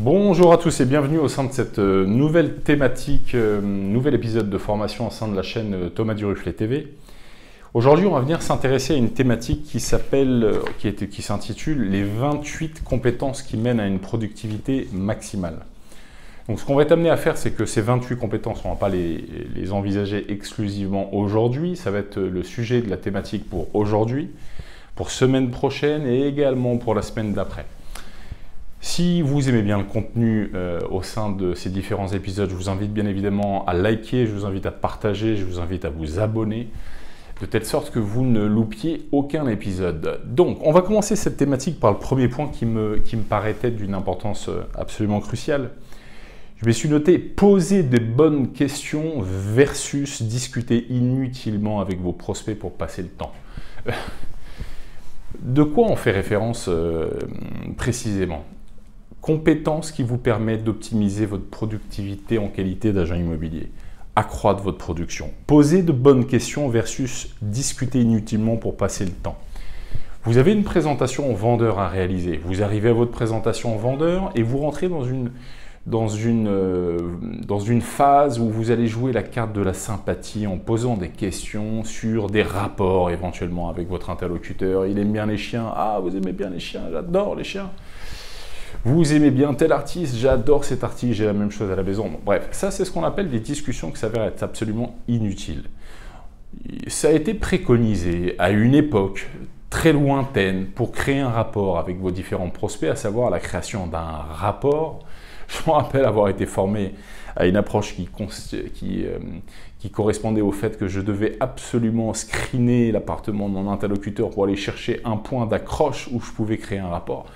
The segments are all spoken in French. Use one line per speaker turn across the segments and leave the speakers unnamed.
Bonjour à tous et bienvenue au sein de cette nouvelle thématique, nouvel épisode de formation au sein de la chaîne Thomas Duruflet TV. Aujourd'hui, on va venir s'intéresser à une thématique qui s'intitule les 28 compétences qui mènent à une productivité maximale. Donc ce qu'on va être amené à faire, c'est que ces 28 compétences, on ne va pas les envisager exclusivement aujourd'hui, ça va être le sujet de la thématique pour aujourd'hui, pour semaine prochaine et également pour la semaine d'après. Si vous aimez bien le contenu au sein de ces différents épisodes, je vous invite bien évidemment à liker, je vous invite à partager, je vous invite à vous abonner, de telle sorte que vous ne loupiez aucun épisode. Donc, on va commencer cette thématique par le premier point qui me paraît être d'une importance absolument cruciale. Je me suis noté « Poser des bonnes questions versus discuter inutilement avec vos prospects pour passer le temps ». De quoi on fait référence précisément ? Compétences qui vous permettent d'optimiser votre productivité en qualité d'agent immobilier, accroître votre production, poser de bonnes questions versus discuter inutilement pour passer le temps. Vous avez une présentation au vendeur à réaliser, vous arrivez à votre présentation au vendeur et vous rentrez dans une phase où vous allez jouer la carte de la sympathie en posant des questions sur des rapports éventuellement avec votre interlocuteur. Il aime bien les chiens, ah vous aimez bien les chiens, j'adore les chiens. Vous aimez bien tel artiste, j'adore cet artiste, j'ai la même chose à la maison. Bref, ça c'est ce qu'on appelle des discussions qui s'avèrent être absolument inutiles. Ça a été préconisé à une époque très lointaine pour créer un rapport avec vos différents prospects, à savoir la création d'un rapport. Je me rappelle avoir été formé à une approche qui correspondait au fait que je devais absolument screener l'appartement de mon interlocuteur pour aller chercher un point d'accroche où je pouvais créer un rapport.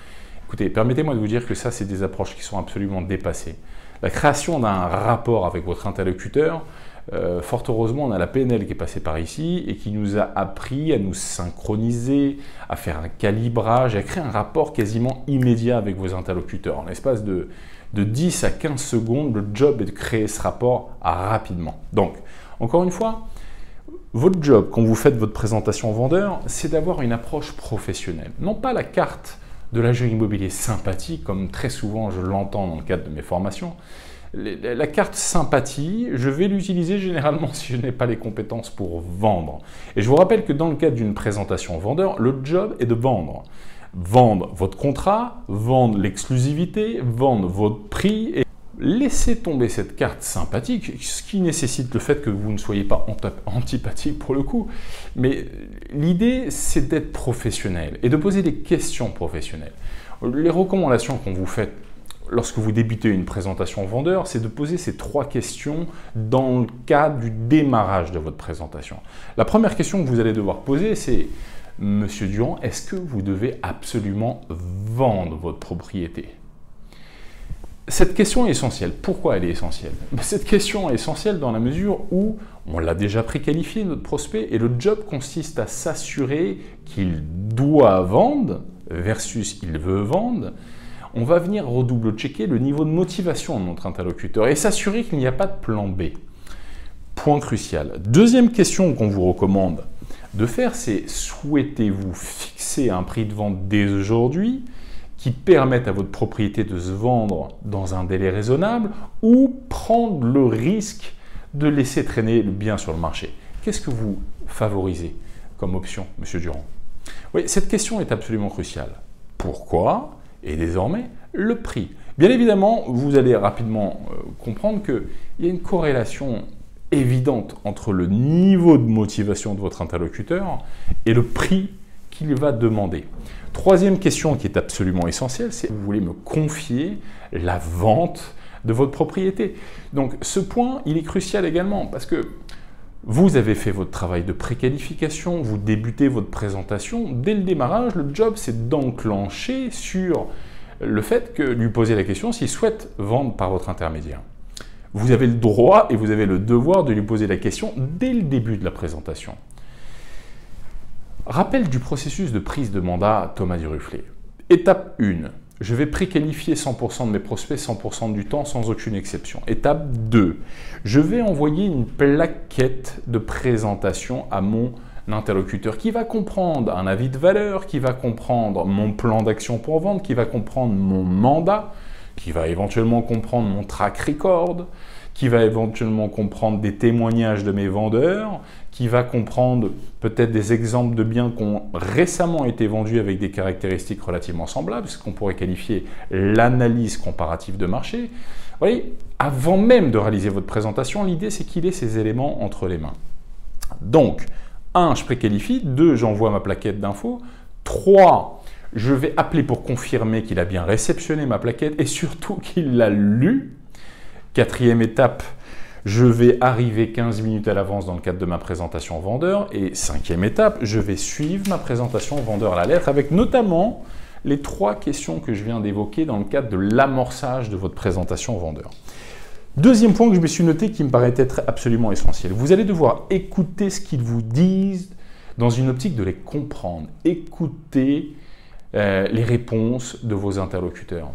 Écoutez, permettez-moi de vous dire que ça, c'est des approches qui sont absolument dépassées. La création d'un rapport avec votre interlocuteur, fort heureusement, on a la PNL qui est passée par ici et qui nous a appris à nous synchroniser, à faire un calibrage, à créer un rapport quasiment immédiat avec vos interlocuteurs. En l'espace de 10 à 15 secondes, le job est de créer ce rapport rapidement. Donc, encore une fois, votre job, quand vous faites votre présentation au vendeur, c'est d'avoir une approche professionnelle. Non pas la carte de l'agent immobilier sympathie, comme très souvent je l'entends dans le cadre de mes formations. La carte sympathie, je vais l'utiliser généralement si je n'ai pas les compétences pour vendre. Et je vous rappelle que dans le cadre d'une présentation au vendeur, le job est de vendre. Vendre votre contrat, vendre l'exclusivité, vendre votre prix et laissez tomber cette carte sympathique, ce qui nécessite le fait que vous ne soyez pas antipathique pour le coup. Mais l'idée, c'est d'être professionnel et de poser des questions professionnelles. Les recommandations qu'on vous fait lorsque vous débutez une présentation au vendeur, c'est de poser ces 3 questions dans le cadre du démarrage de votre présentation. La première question que vous allez devoir poser, c'est « Monsieur Durand, est-ce que vous devez absolument vendre votre propriété ?» Cette question est essentielle. Pourquoi elle est essentielle? Cette question est essentielle dans la mesure où on l'a déjà préqualifié, notre prospect, et le job consiste à s'assurer qu'il doit vendre versus il veut vendre. On va venir redouble-checker le niveau de motivation de notre interlocuteur et s'assurer qu'il n'y a pas de plan B. Point crucial. Deuxième question qu'on vous recommande de faire, c'est souhaitez-vous fixer un prix de vente dès aujourd'hui qui permettent à votre propriété de se vendre dans un délai raisonnable ou prendre le risque de laisser traîner le bien sur le marché. Qu'est-ce que vous favorisez comme option, Monsieur Durand? Oui, cette question est absolument cruciale. Pourquoi? Et désormais, le prix. Bien évidemment, vous allez rapidement comprendre qu'il y a une corrélation évidente entre le niveau de motivation de votre interlocuteur et le prix qu'il va demander. Troisième question qui est absolument essentielle, c'est vous voulez me confier la vente de votre propriété. Donc ce point, il est crucial également parce que vous avez fait votre travail de préqualification, vous débutez votre présentation. Dès le démarrage, le job, c'est d'enclencher sur le fait que lui poser la question s'il souhaite vendre par votre intermédiaire. Vous avez le droit et vous avez le devoir de lui poser la question dès le début de la présentation. Rappel du processus de prise de mandat Thomas Duruflet. Étape 1. Je vais préqualifier 100% de mes prospects 100% du temps sans aucune exception. Étape 2. Je vais envoyer une plaquette de présentation à mon interlocuteur qui va comprendre un avis de valeur, qui va comprendre mon plan d'action pour vendre, qui va comprendre mon mandat, qui va éventuellement comprendre mon track record, qui va éventuellement comprendre des témoignages de mes vendeurs, qui va comprendre peut-être des exemples de biens qui ont récemment été vendus avec des caractéristiques relativement semblables, ce qu'on pourrait qualifier l'analyse comparative de marché. Vous voyez, avant même de réaliser votre présentation, l'idée c'est qu'il ait ces éléments entre les mains. Donc, 1, je préqualifie, 2, j'envoie ma plaquette d'infos, 3, je vais appeler pour confirmer qu'il a bien réceptionné ma plaquette et surtout qu'il l'a lu. 4e étape, je vais arriver 15 minutes à l'avance dans le cadre de ma présentation au vendeur. Et 5e étape, je vais suivre ma présentation au vendeur à la lettre avec notamment les 3 questions que je viens d'évoquer dans le cadre de l'amorçage de votre présentation au vendeur. 2e point que je me suis noté qui me paraît être absolument essentiel. Vous allez devoir écouter ce qu'ils vous disent dans une optique de les comprendre. Écoutez les réponses de vos interlocuteurs.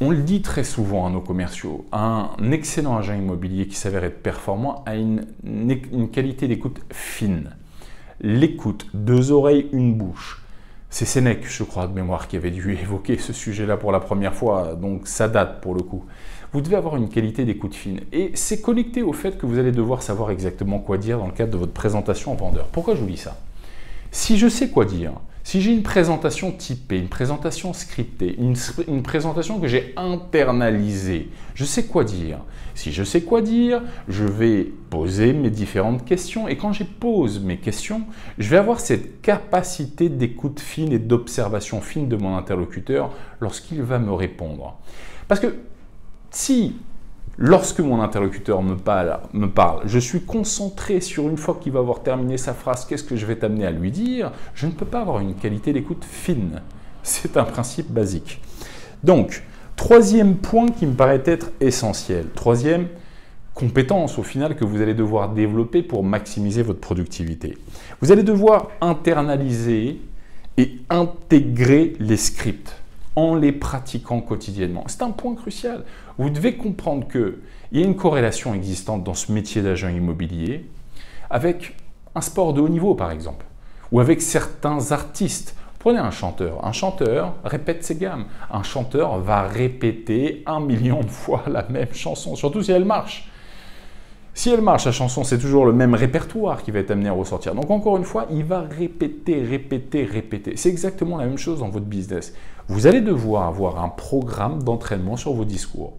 On le dit très souvent à nos commerciaux, un excellent agent immobilier qui s'avère être performant a une qualité d'écoute fine. L'écoute, 2 oreilles, une bouche. C'est Sénèque, je crois, de mémoire, qui avait dû évoquer ce sujet-là pour la première fois, donc ça date pour le coup. Vous devez avoir une qualité d'écoute fine. Et c'est connecté au fait que vous allez devoir savoir exactement quoi dire dans le cadre de votre présentation au vendeur. Pourquoi je vous dis ça? Si je sais quoi dire, si j'ai une présentation typée, une présentation scriptée, une présentation que j'ai internalisée, je sais quoi dire. Si je sais quoi dire, je vais poser mes différentes questions. Et quand je pose mes questions, je vais avoir cette capacité d'écoute fine et d'observation fine de mon interlocuteur lorsqu'il va me répondre. Parce que si, lorsque mon interlocuteur me parle, je suis concentré sur une fois qu'il va avoir terminé sa phrase, qu'est-ce que je vais t'amener à lui dire, je ne peux pas avoir une qualité d'écoute fine. C'est un principe basique. Donc, 3e point qui me paraît être essentiel. 3e compétence au final que vous allez devoir développer pour maximiser votre productivité. Vous allez devoir internaliser et intégrer les scripts en les pratiquant quotidiennement. C'est un point crucial. Vous devez comprendre qu'il y a une corrélation existante dans ce métier d'agent immobilier avec un sport de haut niveau, par exemple, ou avec certains artistes. Prenez un chanteur répète ses gammes. Un chanteur va répéter 1 million de fois la même chanson, surtout si elle marche. Si elle marche, la chanson, c'est toujours le même répertoire qui va être amené à ressortir. Donc encore une fois, il va répéter, répéter, répéter. C'est exactement la même chose dans votre business. Vous allez devoir avoir un programme d'entraînement sur vos discours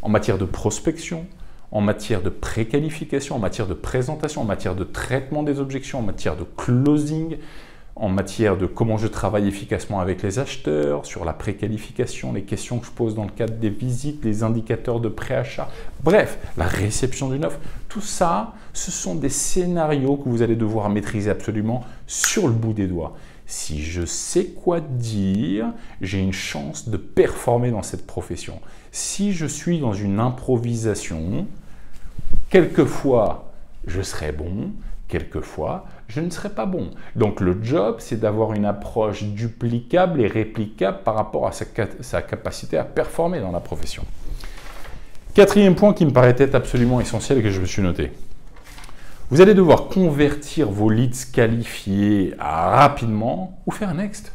en matière de prospection, en matière de préqualification, en matière de présentation, en matière de traitement des objections, en matière de closing, en matière de comment je travaille efficacement avec les acheteurs, sur la préqualification, les questions que je pose dans le cadre des visites, les indicateurs de préachat, bref, la réception d'une offre. Tout ça, ce sont des scénarios que vous allez devoir maîtriser absolument sur le bout des doigts. Si je sais quoi dire, j'ai une chance de performer dans cette profession. Si je suis dans une improvisation, quelquefois, je serai bon, quelquefois, je ne serai pas bon. Donc le job, c'est d'avoir une approche duplicable et réplicable par rapport à sa capacité à performer dans la profession. 4e point qui me paraissait absolument essentiel et que je me suis noté. Vous allez devoir convertir vos leads qualifiés rapidement ou faire next.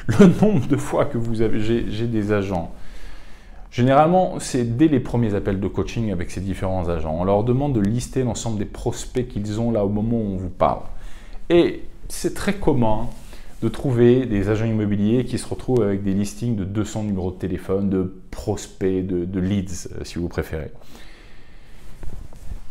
Le nombre de fois que j'ai des agents, généralement, c'est dès les premiers appels de coaching avec ces différents agents. On leur demande de lister l'ensemble des prospects qu'ils ont là au moment où on vous parle. Et c'est très commun de trouver des agents immobiliers qui se retrouvent avec des listings de 200 numéros de téléphone, de prospects, de leads, si vous préférez.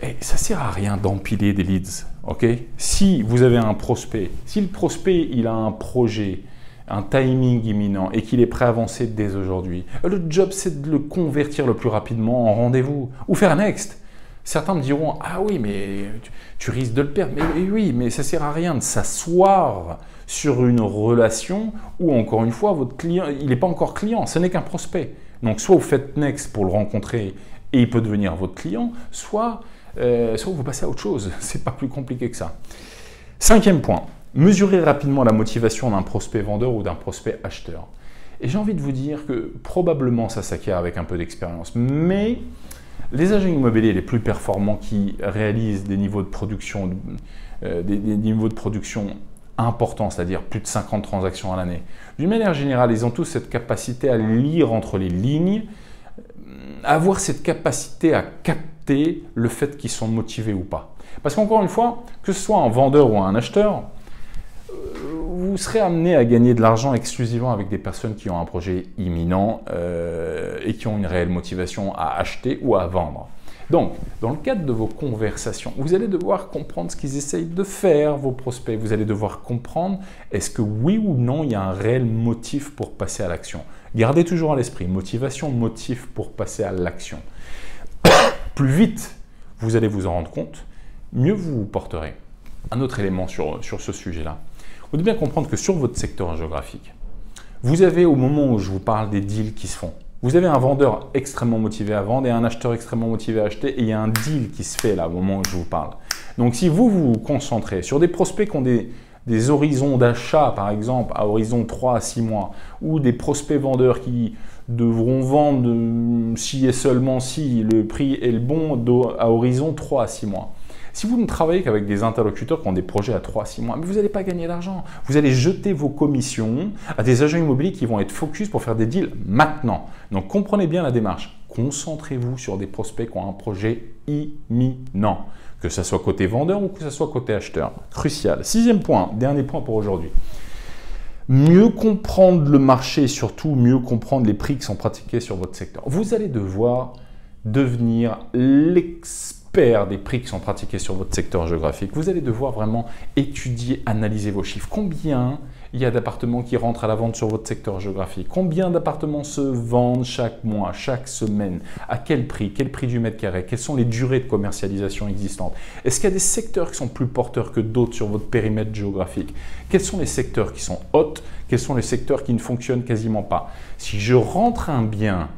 Et ça ne sert à rien d'empiler des leads. Okay? Si vous avez un prospect, si le prospect il a un projet, un timing imminent et qu'il est prêt à avancer dès aujourd'hui, le job c'est de le convertir le plus rapidement en rendez-vous ou faire next. Certains me diront « Ah oui, mais tu risques de le perdre. » Mais oui, mais ça ne sert à rien de s'asseoir sur une relation où, encore une fois, votre client, il n'est pas encore client, ce n'est qu'un prospect. Donc, soit vous faites next pour le rencontrer et il peut devenir votre client, soit vous passez à autre chose. Ce n'est pas plus compliqué que ça. 5e point, mesurez rapidement la motivation d'un prospect vendeur ou d'un prospect acheteur. Et j'ai envie de vous dire que probablement ça s'acquiert avec un peu d'expérience, mais les agents immobiliers les plus performants qui réalisent des niveaux de production, important, c'est-à-dire plus de 50 transactions à l'année. D'une manière générale, ils ont tous cette capacité à lire entre les lignes, avoir cette capacité à capter le fait qu'ils sont motivés ou pas. Parce qu'encore une fois, que ce soit un vendeur ou un acheteur, vous serez amené à gagner de l'argent exclusivement avec des personnes qui ont un projet imminent et qui ont une réelle motivation à acheter ou à vendre. Donc, dans le cadre de vos conversations, vous allez devoir comprendre ce qu'ils essayent de faire, vos prospects. Vous allez devoir comprendre, est-ce que oui ou non, il y a un réel motif pour passer à l'action. Gardez toujours à l'esprit, motivation, motif pour passer à l'action. Plus vite vous allez vous en rendre compte, mieux vous vous porterez. Un autre élément sur ce sujet-là. Vous devez bien comprendre que sur votre secteur géographique, vous avez au moment où je vous parle des deals qui se font, vous avez un vendeur extrêmement motivé à vendre et un acheteur extrêmement motivé à acheter et il y a un deal qui se fait là au moment où je vous parle. Donc si vous vous concentrez sur des prospects qui ont des horizons d'achat par exemple à horizon 3 à 6 mois ou des prospects vendeurs qui devront vendre si et seulement si le prix est le bon à horizon 3 à 6 mois. Si vous ne travaillez qu'avec des interlocuteurs qui ont des projets à 3 à 6 mois, vous n'allez pas gagner d'argent. Vous allez jeter vos commissions à des agents immobiliers qui vont être focus pour faire des deals maintenant. Donc comprenez bien la démarche. Concentrez-vous sur des prospects qui ont un projet imminent. Que ce soit côté vendeur ou que ce soit côté acheteur. Crucial. 6e point, dernier point pour aujourd'hui. Mieux comprendre le marché et surtout mieux comprendre les prix qui sont pratiqués sur votre secteur. Vous allez devoir devenir l'expert des prix qui sont pratiqués sur votre secteur géographique. Vous allez devoir vraiment étudier, analyser vos chiffres. Combien il y a d'appartements qui rentrent à la vente sur votre secteur géographique? Combien d'appartements se vendent chaque mois, chaque semaine? À quel prix? Quel prix du mètre carré? Quelles sont les durées de commercialisation existantes? Est-ce qu'il y a des secteurs qui sont plus porteurs que d'autres sur votre périmètre géographique? Quels sont les secteurs qui sont hauts? Quels sont les secteurs qui ne fonctionnent quasiment pas? Si je rentre un bien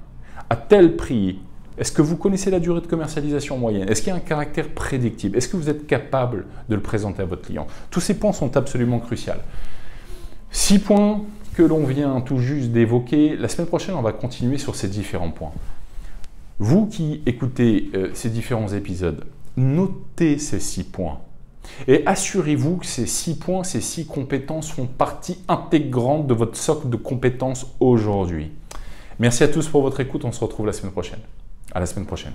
à tel prix, est-ce que vous connaissez la durée de commercialisation moyenne? Est-ce qu'il y a un caractère prédictible? Est-ce que vous êtes capable de le présenter à votre client? Tous ces points sont absolument cruciaux. 6 points que l'on vient tout juste d'évoquer. La semaine prochaine, on va continuer sur ces différents points. Vous qui écoutez ces différents épisodes, notez ces 6 points. Et assurez-vous que ces 6 points, ces 6 compétences font partie intégrante de votre socle de compétences aujourd'hui. Merci à tous pour votre écoute. On se retrouve la semaine prochaine. À la semaine prochaine.